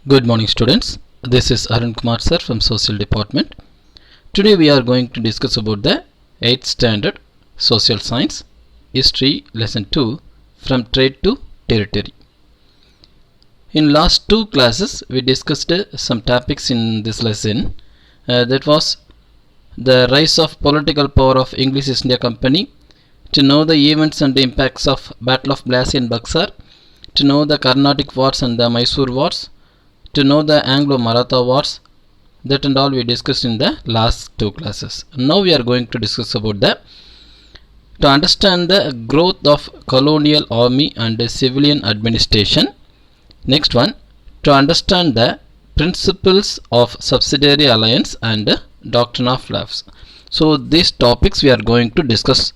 Good morning students. This is Arun Kumar sir from Social Department. Today we are going to discuss about the 8th standard Social Science History Lesson 2 from Trade to Territory. In last two classes we discussed some topics in this lesson. That was the rise of political power of English East India Company, to know the events and impacts of Battle of Plassey and Buxar, to know the Carnatic Wars and the Mysore Wars, to know the Anglo-Maratha Wars. That and all we discussed in the last two classes. Now we are going to discuss about to understand the growth of colonial army and civilian administration. Next one, to understand the principles of subsidiary alliance and doctrine of lapse. So these topics we are going to discuss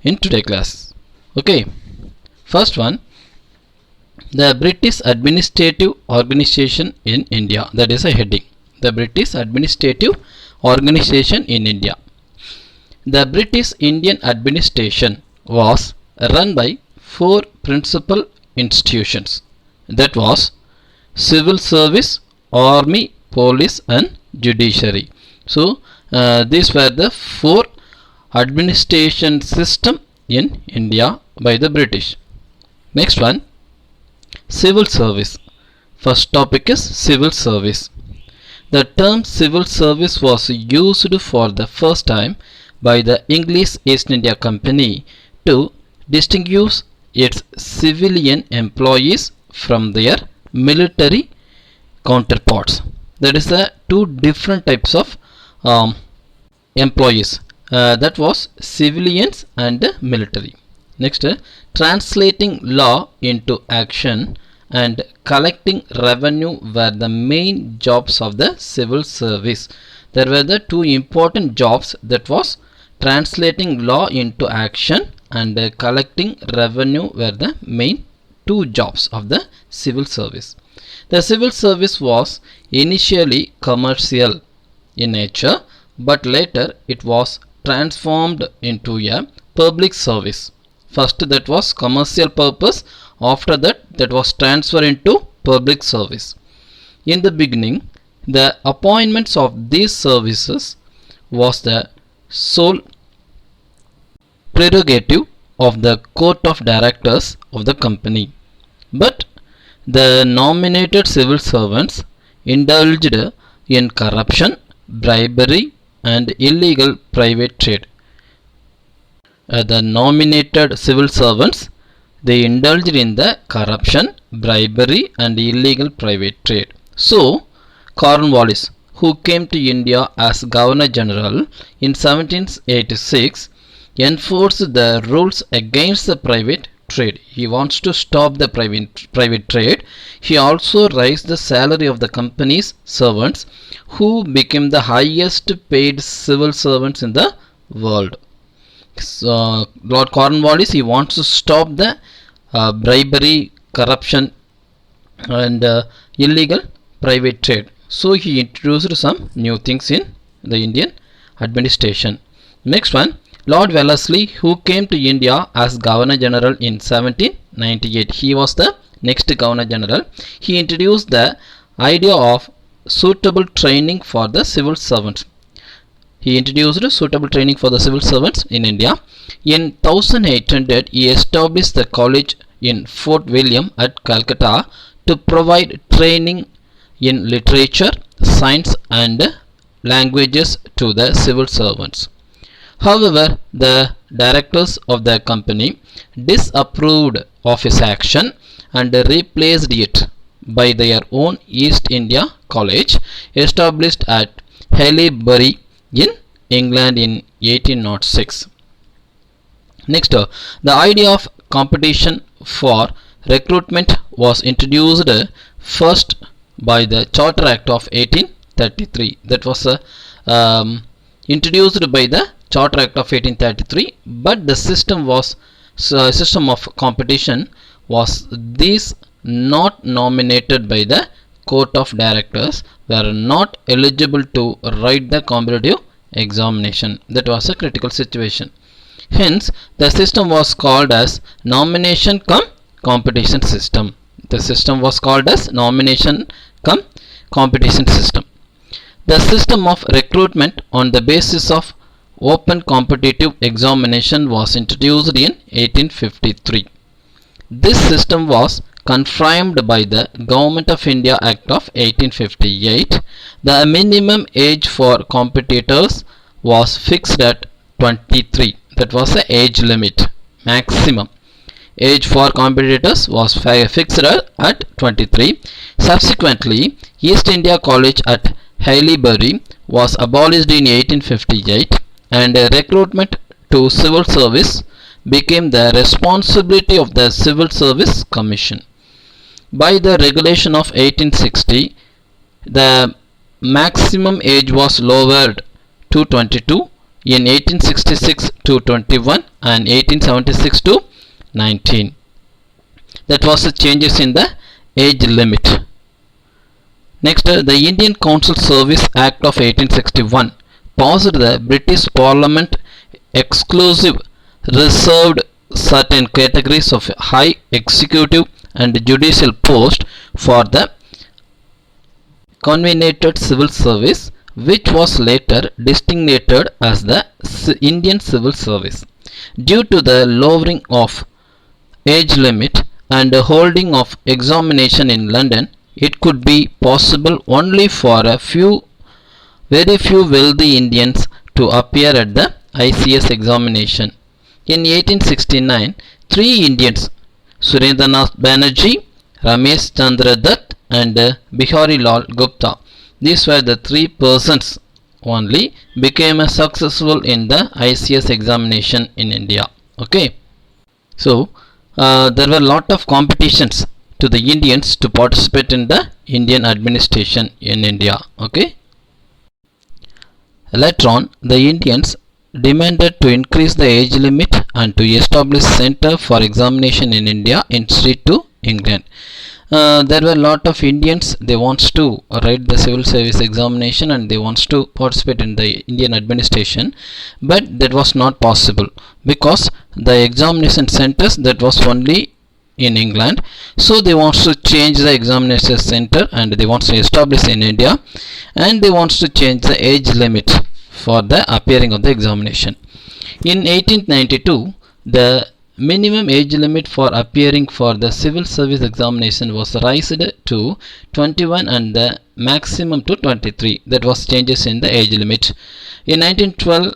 in today's class. Okay, first one, the British Administrative Organization in India. That is a heading. The British Administrative Organization in India. The British Indian administration was run by four principal institutions. That was civil service, army, police and judiciary. So these were the four administration system in India by the British. Next one, civil service. First topic is civil service. The term civil service was used for the first time by the English East India Company to distinguish its civilian employees from their military counterparts. That is the two different types of employees. That was civilians and military. Next, translating law into action and collecting revenue were the main jobs of the civil service. There were the two important jobs, that was translating law into action and collecting revenue were the main two jobs of the civil service. The civil service was initially commercial in nature, but later it was transformed into a public service. First that was commercial purpose, after that was transferred into public service. In the beginning, the appointments of these services was the sole prerogative of the court of directors of the company. But the nominated civil servants indulged in corruption, bribery and illegal private trade. The nominated civil servants, they indulged in the corruption, bribery and illegal private trade. So Cornwallis, who came to India as Governor General in 1786, enforced the rules against the private trade. He wants to stop the private trade. He also raised the salary of the company's servants, who became the highest paid civil servants in the world. So Lord Cornwallis, he wants to stop the bribery, corruption and illegal private trade. So he introduced some new things in the Indian administration. Next one, Lord Wellesley, who came to India as Governor General in 1798. He was the next Governor General. He introduced the idea of suitable training for the civil servants. He introduced suitable training for the civil servants in India. In 1800, he established the college in Fort William at Calcutta to provide training in literature, science and languages to the civil servants. However, the directors of the company disapproved of his action and replaced it by their own East India College, established at Haileybury in England in 1806. Next, the idea of competition for recruitment was introduced first by the Charter Act of 1833. That was introduced by the Charter Act of 1833, but the system of competition was these not nominated by the court of directors were not eligible to write the competitive examination. That was a critical situation. Hence, the system was called as nomination cum competition system. The system was called as nomination come competition system. The system of recruitment on the basis of open competitive examination was introduced in 1853. This system was confirmed by the Government of India Act of 1858. The minimum age for competitors was fixed at 23. That was the age limit. Maximum age for competitors was fixed at 23. Subsequently, East India College at Haileybury was abolished in 1858 and recruitment to civil service became the responsibility of the Civil Service Commission. By the regulation of 1860, the maximum age was lowered to 22, in 1866 to 21 and 1876 to 19. That was the changes in the age limit. Next, the Indian Council Service Act of 1861 passed the British Parliament exclusive reserved certain categories of high executive and judicial post for the convened civil service, which was later designated as the Indian Civil Service. Due to the lowering of age limit and holding of examination in London, it could be possible only for very few wealthy Indians to appear at the ICS examination. In 1869, three Indians, Surendranath Banerjee, Ramesh Chandra Dutt and Bihari Lal Gupta, these were the three persons only became successful in the ICS examination in India. Okay, so there were a lot of competitions to the Indians to participate in the Indian administration in India. Okay. Later on, the Indians demanded to increase the age limit and to establish center for examination in India instead to England. There were a lot of Indians, they wants to write the civil service examination and they wants to participate in the Indian administration, but that was not possible because the examination centers that was only in England. So they wants to change the examination center and they wants to establish in India, and they wants to change the age limit for the appearing of the examination. In 1892, the minimum age limit for appearing for the civil service examination was raised to 21 and the maximum to 23. That was changes in the age limit. In 1912,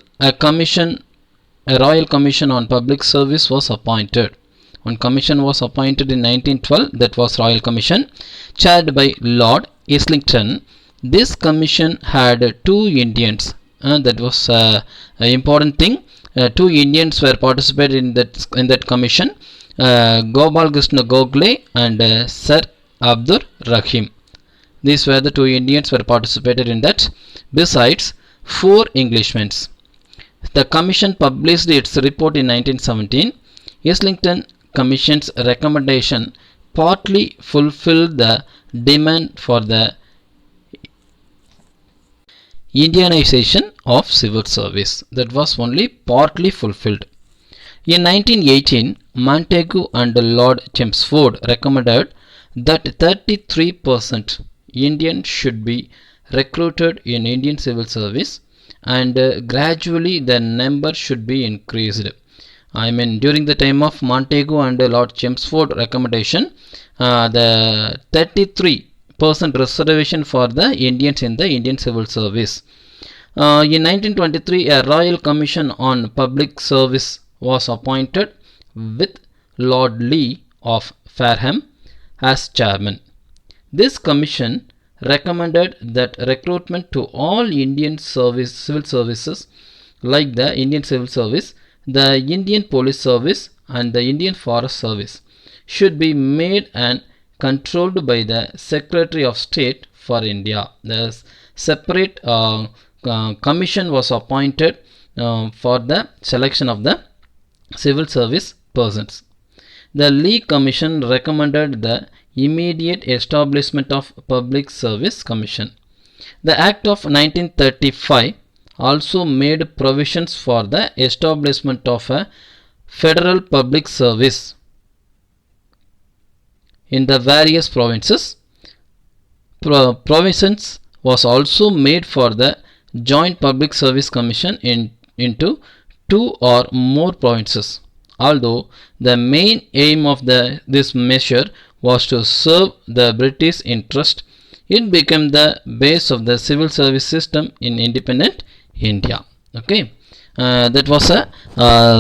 a Royal Commission on Public Service was appointed. One commission was appointed in 1912, that was Royal Commission, chaired by Lord Islington. This commission had two Indians, that was an important thing. Two Indians were participated in that commission, Gopal Krishna Gokhale and Sir Abdur Rahim. These were the two Indians were participated in that. Besides, four Englishmen. The commission published its report in 1917. Islington Commission's recommendation partly fulfilled the demand for the Indianization of civil service. That was only partly fulfilled. In 1918, Montagu and Lord Chelmsford recommended that 33% Indians should be recruited in Indian civil service, and gradually the number should be increased. During the time of Montagu and Lord Chelmsford recommendation, the 33% reservation for the Indians in the Indian civil service. In 1923, a Royal Commission on Public Service was appointed with Lord Lee of Fareham as chairman. This commission recommended that recruitment to all Indian civil services like the Indian Civil Service, the Indian Police Service and the Indian Forest Service should be made and controlled by the Secretary of State for India. The separate commission was appointed for the selection of the civil service persons. The Lee Commission recommended the immediate establishment of Public Service Commission. The Act of 1935 also made provisions for the establishment of a federal public service in the various provinces. provisions was also made for the Joint Public Service Commission into two or more provinces. Although the main aim of this measure was to serve the British interest, it became the base of the civil service system in independent India. Okay, that was a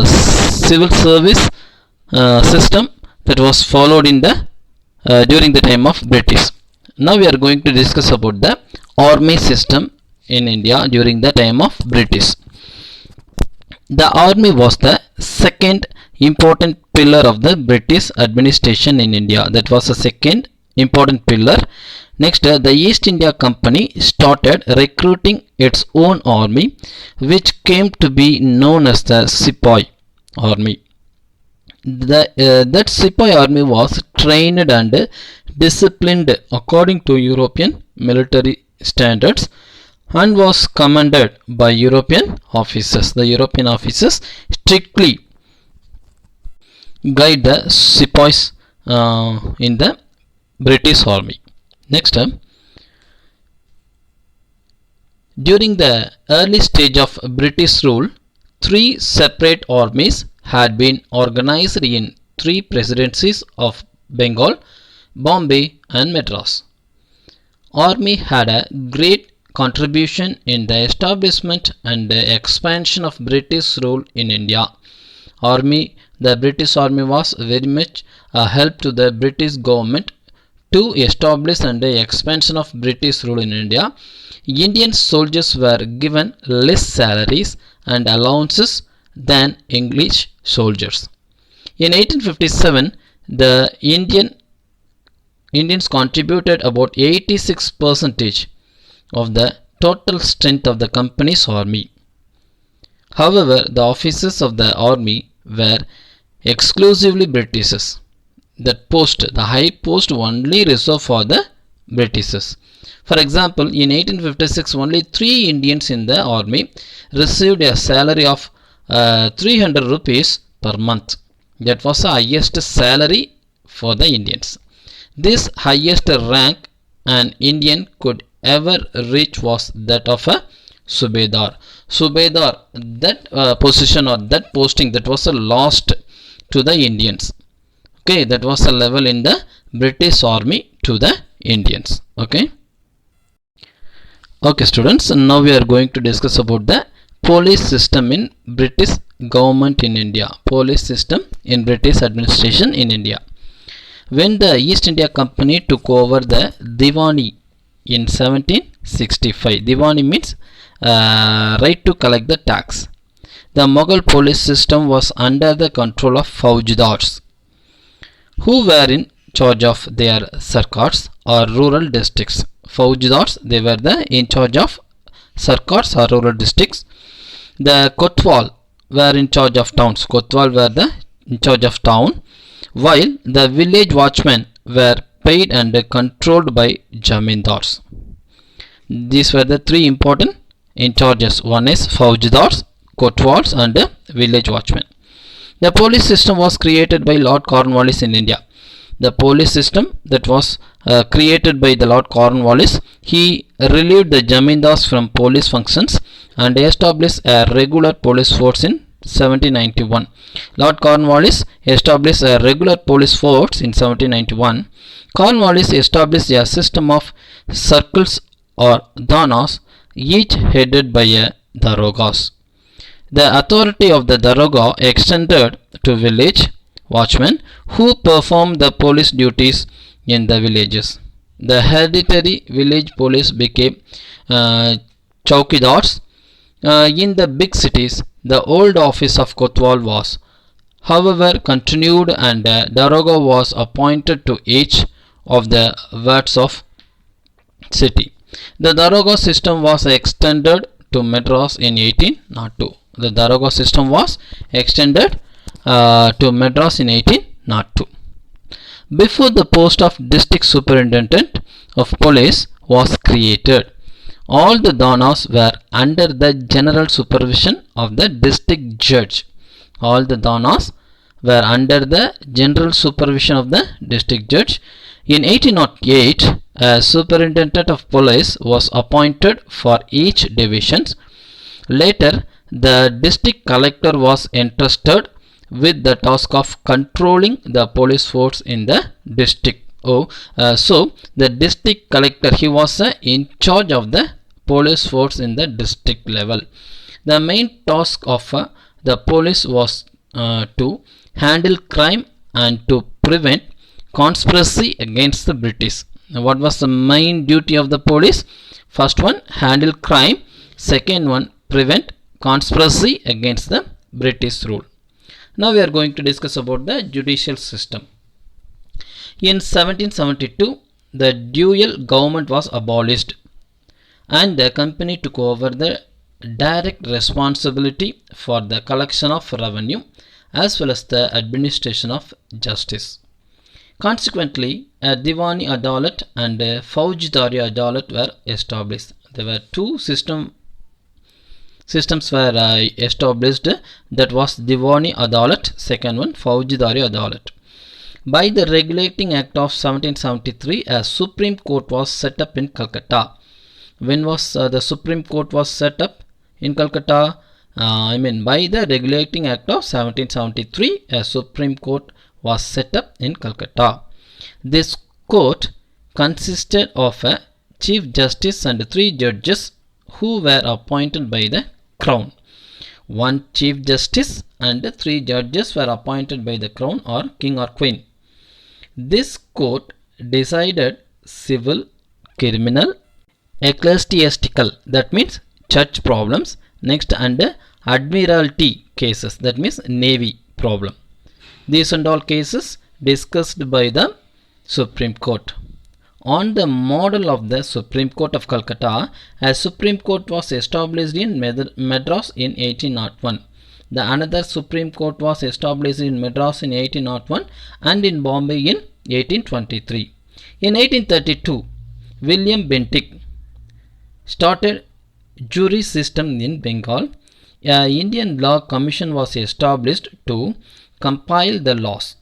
civil service system that was followed in the during the time of British. Now we are going to discuss about the army system in India during the time of British. The army was the second important pillar of the British administration in India. That was the second important pillar. Next, the East India Company started recruiting its own army, which came to be known as the Sepoy Army. That Sepoy army was trained and disciplined according to European military standards and was commanded by European officers. The European officers strictly guide the sepoys in the British army. Next, during the early stage of British rule, three separate armies had been organized in three presidencies of Bengal, Bombay and Madras. Army had a great contribution in the establishment and the expansion of British rule in India. The British Army was very much a help to the British government to establish and the expansion of British rule in India. Indian soldiers were given less salaries and allowances than English soldiers. In 1857, the Indians contributed about 86% of the total strength of the company's army. However, the officers of the army were exclusively Britishers. The high post only reserved for the Britishers. For example, in 1856, only 3 Indians in the army received a salary of 300 rupees per month. That was the highest salary for the Indians. This highest rank an Indian could ever reach was that of a Subedar. Subedar, that position or that posting, that was lost to the Indians. Okay, that was a level in the British army to the Indians. Okay. Okay, students. Now we are going to discuss about the police system in British government in India. Police system in British administration in India. When the East India Company took over the Diwani in 1765, Diwani means right to collect the tax. The Mughal police system was under the control of Faujdars, who were in charge of their sarkars or rural districts. Faujdars, they were in charge of sarkars or rural districts. The Kotwal were in charge of towns. Kotwal were in charge of town, while the village watchmen were paid and controlled by Jamindars. These were the three important in charges. One is Faujdars, Kotwals and village watchmen. The police system was created by Lord Cornwallis in India. The police system that was created by the Lord Cornwallis, he relieved the Jamindars from police functions and established a regular police force in 1791. Lord Cornwallis established a regular police force in 1791. Cornwallis established a system of circles or danas, each headed by a darogas. The authority of the daroga extended to village watchmen who performed the police duties in the villages. The hereditary village police became chowkidars. In the big cities, the old office of Kotwal was, however, continued and daroga was appointed to each of the wards of city. The daroga system was extended to Madras in 1802. The daroga system was extended to Madras in 1802. Before the post of district superintendent of police was created, all the danas were under the general supervision of the district judge. All the danas were under the general supervision of the district judge. In 1808, a superintendent of police was appointed for each division. Later, the district collector was entrusted with the task of controlling the police force in the district. So the district collector, he was in charge of the police force in the district level. The main task of the police was to handle crime and to prevent conspiracy against the British. Now, what was the main duty of the police? First one, handle crime. Second one, prevent conspiracy against the British rule. Now we are going to discuss about the judicial system. In 1772, the dual government was abolished and the company took over the direct responsibility for the collection of revenue as well as the administration of justice. Consequently, a Diwani Adalat and a Faujidari Adalat were established. There were two systems were established, that was Diwani Adalat, second one Faujidari Adalat. By the Regulating Act of 1773, a Supreme Court was set up in Calcutta. When was the Supreme Court was set up in Calcutta? By the Regulating Act of 1773, a Supreme Court was set up in Calcutta. This court consisted of a Chief Justice and 3 judges who were appointed by the Crown. One Chief Justice and 3 judges were appointed by the Crown or King or Queen. This court decided civil, criminal, ecclesiastical, that means church problems, next, and admiralty cases, that means navy problem. These and all cases discussed by the Supreme Court. On the model of the Supreme Court of Calcutta, a Supreme Court was established in Madras in 1801. The another Supreme Court was established in Madras in 1801 and in Bombay in 1823. In 1832, William Bentinck started jury system in Bengal. A Indian Law Commission was established to compile the laws.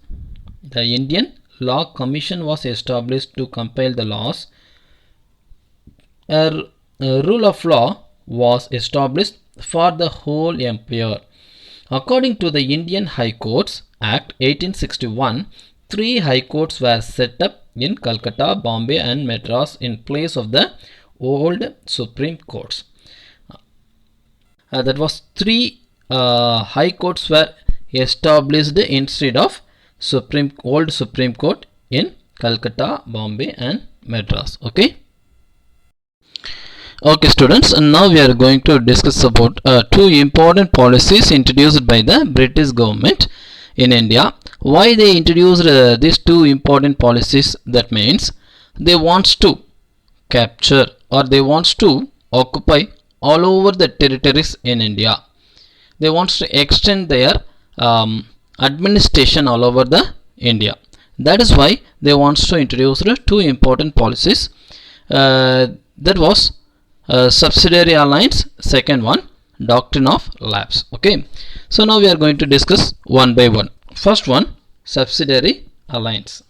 The Indian Law Commission was established to compile the laws. A rule of law was established for the whole empire. According to the Indian High Courts Act 1861, 3 high courts were set up in Calcutta, Bombay and Madras in place of the old Supreme Courts. That was 3 high courts were established instead of old Supreme Court in Calcutta, Bombay and Madras. Okay students, and now we are going to discuss about 2 important policies introduced by the British government in India. Why they introduced these 2 important policies? That means they want to capture or they want to occupy all over the territories in India. They want to extend their administration all over the India. That is why they want to introduce 2 important policies. That was subsidiary alliance, second one doctrine of lapse. Okay, so now we are going to discuss one by one. First one, subsidiary alliance.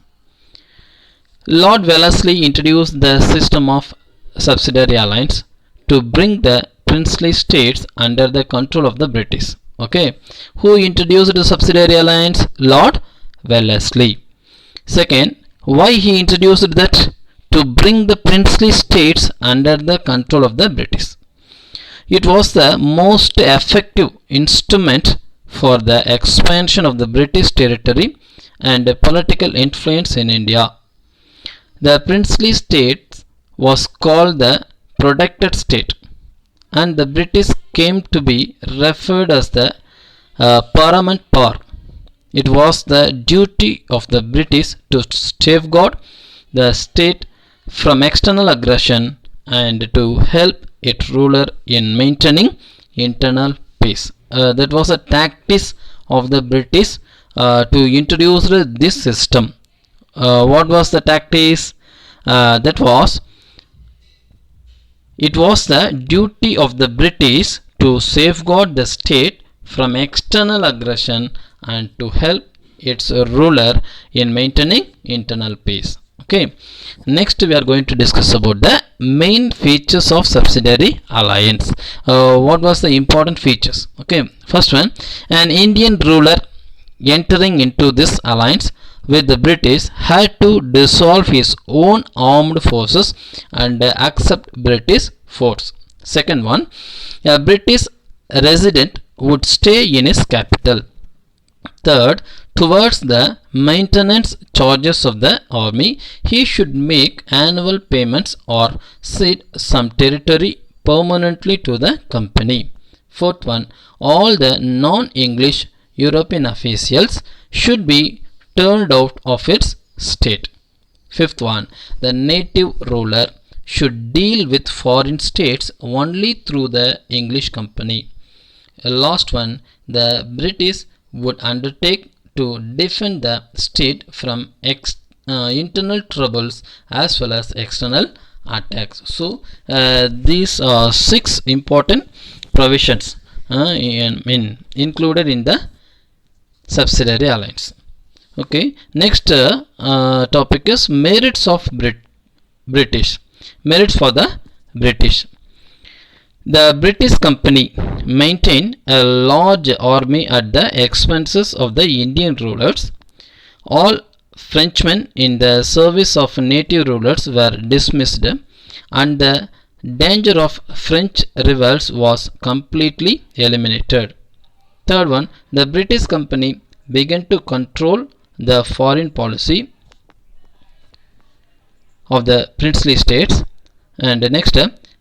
Lord Wellesley introduced the system of subsidiary alliance to bring the princely states under the control of the British. Okay, who introduced the subsidiary alliance? Lord Wellesley. Second, why he introduced that? To bring the princely states under the control of the British. It was the most effective instrument for the expansion of the British territory and political influence in India. The princely states was called the protected state, and the British came to be referred as the paramount power. It was the duty of the British to safeguard the state from external aggression and to help its ruler in maintaining internal peace. That was a tactics of the British to introduce this system. What was the tactics? It was the duty of the British to safeguard the state from external aggression and to help its ruler in maintaining internal peace. Okay, next we are going to discuss about the main features of subsidiary alliance. What was the important features? Okay, first one, an Indian ruler entering into this alliance with the British had to dissolve his own armed forces and accept British force. Second one, a British resident would stay in his capital. Third, towards the maintenance charges of the army, he should make annual payments or cede some territory permanently to the company. Fourth one, all the non-English European officials should be turned out of its state. Fifth one, the native ruler should deal with foreign states only through the English company. Last one, the British would undertake to defend the state from internal troubles as well as external attacks. So these are 6 important provisions included in the subsidiary alliance. Okay, next topic is merits of British. Merits for the British. The British company maintained a large army at the expenses of the Indian rulers. All Frenchmen in the service of native rulers were dismissed, and the danger of French revolts was completely eliminated. Third one, the British company began to control the foreign policy of the princely states. And next,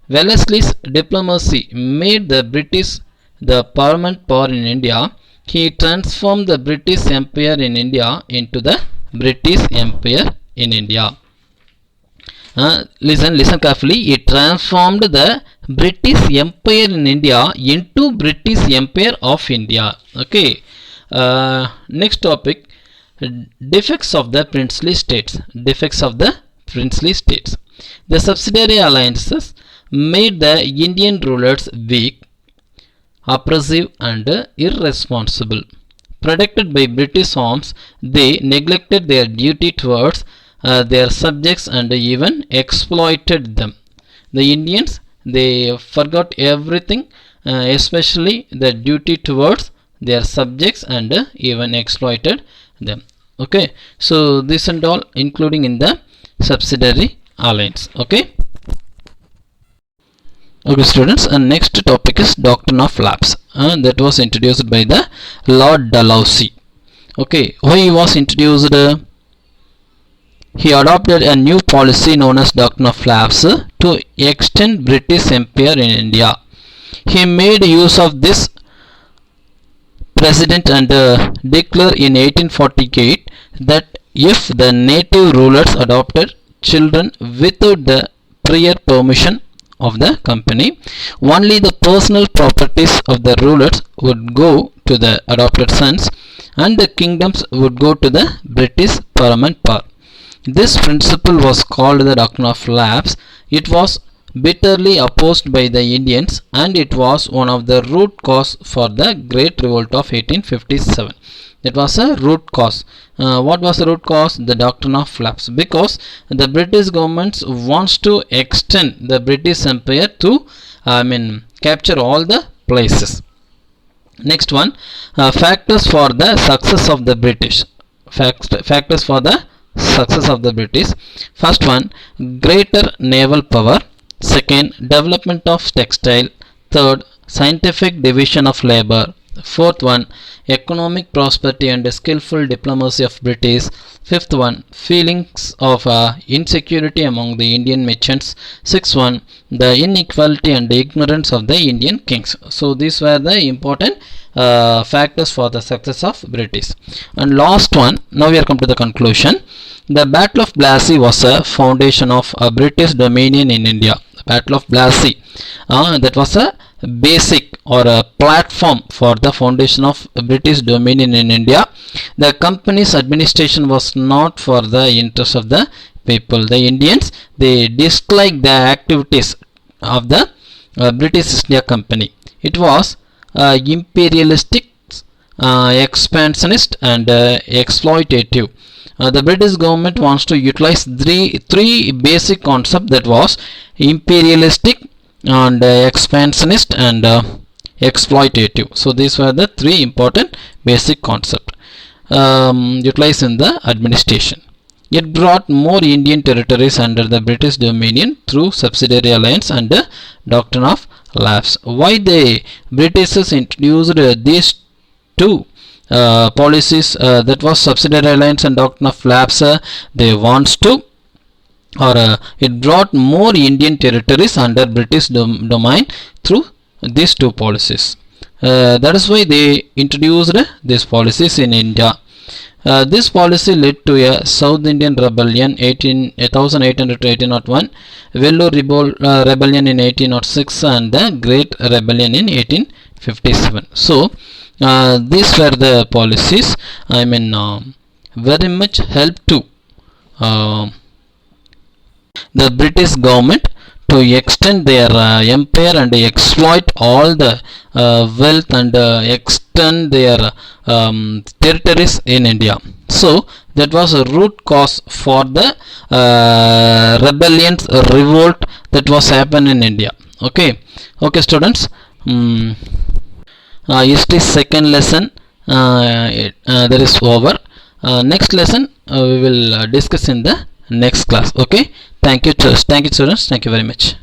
Wellesley's diplomacy made the British the paramount power in India. He transformed the British Empire in India into the British Empire in India. Listen carefully. He transformed the British Empire in India into British Empire of India. Okay. Next topic, defects of the princely states. Defects of the princely states. The subsidiary alliances made the Indian rulers weak, oppressive and irresponsible. Protected by British arms, they neglected their duty towards their subjects and even exploited them. The Indians, they forgot everything, especially the duty towards their subjects, and even exploited them. Okay, so this and all including in the subsidiary alliance. Okay. Okay students, and next topic is doctrine of lapse. That was introduced by the Lord Dalhousie. Okay, why he was introduced? He adopted a new policy known as doctrine of lapse to extend British Empire in India. He made use of this precedent and declared in 1848 that if the native rulers adopted children without the prior permission of the company, only the personal properties of the rulers would go to the adopted sons and the kingdoms would go to the British paramount power. This principle was called the doctrine of lapse. It was bitterly opposed by the Indians, and it was one of the root cause for the Great Revolt of 1857. It was a root cause. What was the root cause? The doctrine of lapse. Because the British government wants to extend the British Empire to capture all the places. Next one, factors for the success of the British. Factors for the success of the British. First one, greater naval power. Second, development of textile. Third, scientific division of labor. Fourth one, economic prosperity and skillful diplomacy of British. Fifth one, feelings of insecurity among the Indian merchants. Sixth one, the inequality and ignorance of the Indian kings. So these were the important factors for the success of British. And last one, now we are come to the conclusion. The Battle of Plassey was a foundation of a British dominion in India. The Battle of Plassey, that was a basic or a platform for the foundation of British dominion in India. The company's administration was not for the interest of the people. The Indians, they disliked the activities of the British East India Company. It was imperialistic, expansionist and exploitative. The British government wants to utilize three basic concepts, that was imperialistic and expansionist and exploitative. So these were the three important basic concepts utilized in the administration. It brought more Indian territories under the British dominion through subsidiary alliance and the doctrine of lapse. Why the Britishers introduced these two policies, that was subsidiary alliance and doctrine of lapse? They wants to, or it brought more Indian territories under British domain through these two policies. That is why they introduced these policies in India. This policy led to a South Indian rebellion 1800 to 1801, Vellore rebellion in 1806, and the Great Rebellion in 1857. So these were the policies. Very much help to the British government to extend their empire and exploit all the wealth and extend their territories in India. So that was a root cause for the rebellions, revolt that was happened in India. Okay students, history second lesson that is over. Next lesson we will discuss in the next class. Okay, thank you students, thank you very much.